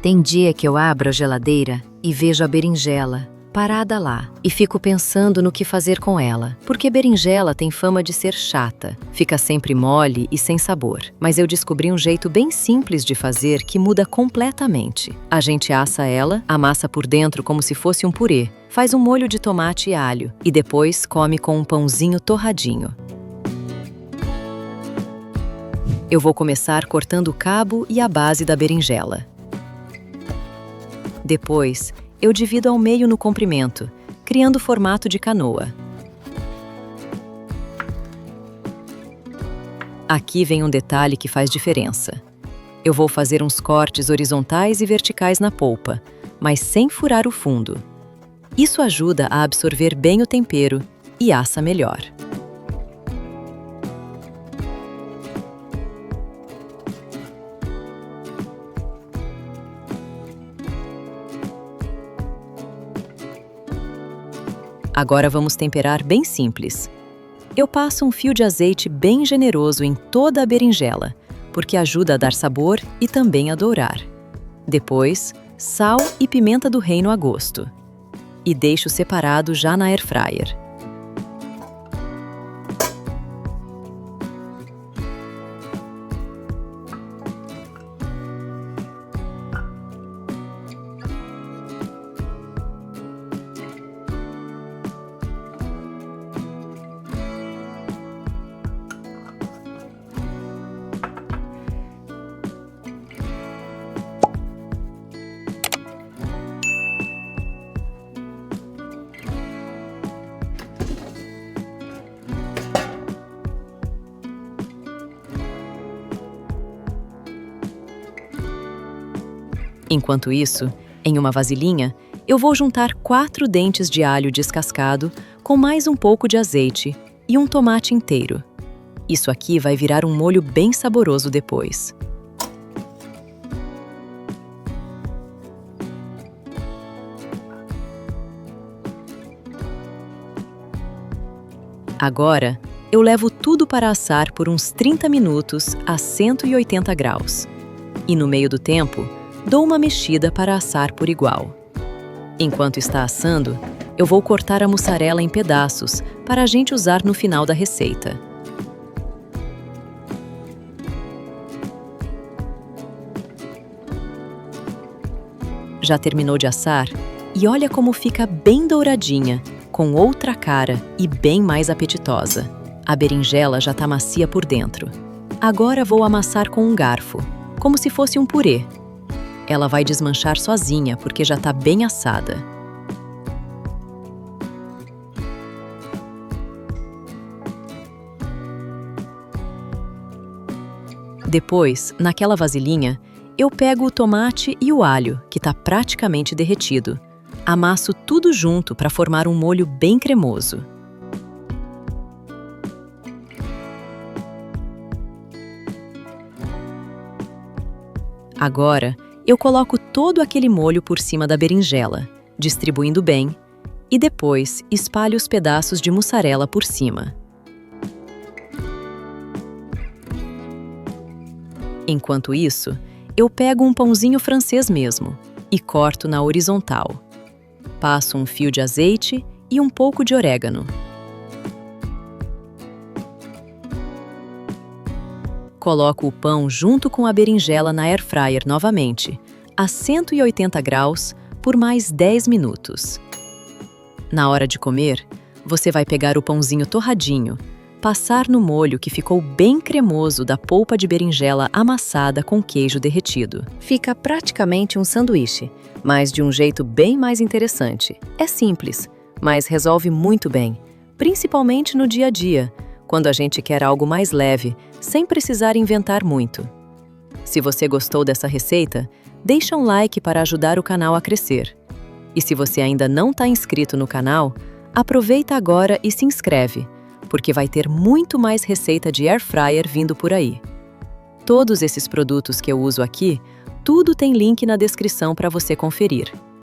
Tem dia que eu abro a geladeira e vejo a berinjela parada lá e fico pensando no que fazer com ela, porque berinjela tem fama de ser chata, fica sempre mole e sem sabor. Mas eu descobri um jeito bem simples de fazer que muda completamente. A gente assa ela, amassa por dentro como se fosse um purê, faz um molho de tomate e alho e depois come com um pãozinho torradinho. Eu vou começar cortando o cabo e a base da berinjela. Depois, eu divido ao meio no comprimento, criando o formato de canoa. Aqui vem um detalhe que faz diferença. Eu vou fazer uns cortes horizontais e verticais na polpa, mas sem furar o fundo. Isso ajuda a absorver bem o tempero e assa melhor. Agora vamos temperar bem simples. Eu passo um fio de azeite bem generoso em toda a berinjela, porque ajuda a dar sabor e também a dourar. Depois, sal e pimenta do reino a gosto. E deixo separado já na air fryer. Enquanto isso, em uma vasilhinha, eu vou juntar 4 dentes de alho descascado com mais um pouco de azeite e um tomate inteiro. Isso aqui vai virar um molho bem saboroso depois. Agora, eu levo tudo para assar por uns 30 minutos a 180 graus. E no meio do tempo, dou uma mexida para assar por igual. Enquanto está assando, eu vou cortar a mussarela em pedaços para a gente usar no final da receita. Já terminou de assar? E olha como fica bem douradinha, com outra cara e bem mais apetitosa. A berinjela já está macia por dentro. Agora vou amassar com um garfo, como se fosse um purê. Ela vai desmanchar sozinha porque já está bem assada. Depois, naquela vasilhinha, eu pego o tomate e o alho, que está praticamente derretido. Amasso tudo junto para formar um molho bem cremoso. Agora, eu coloco todo aquele molho por cima da berinjela, distribuindo bem, e depois espalho os pedaços de mussarela por cima. Enquanto isso, eu pego um pãozinho francês mesmo e corto na horizontal. Passo um fio de azeite e um pouco de orégano. Coloco o pão junto com a berinjela na air fryer novamente, a 180 graus, por mais 10 minutos. Na hora de comer, você vai pegar o pãozinho torradinho, passar no molho que ficou bem cremoso da polpa de berinjela amassada com queijo derretido. Fica praticamente um sanduíche, mas de um jeito bem mais interessante. É simples, mas resolve muito bem, principalmente no dia a dia, quando a gente quer algo mais leve, sem precisar inventar muito. Se você gostou dessa receita, deixa um like para ajudar o canal a crescer. E se você ainda não está inscrito no canal, aproveita agora e se inscreve, porque vai ter muito mais receita de air fryer vindo por aí. Todos esses produtos que eu uso aqui, tudo tem link na descrição para você conferir.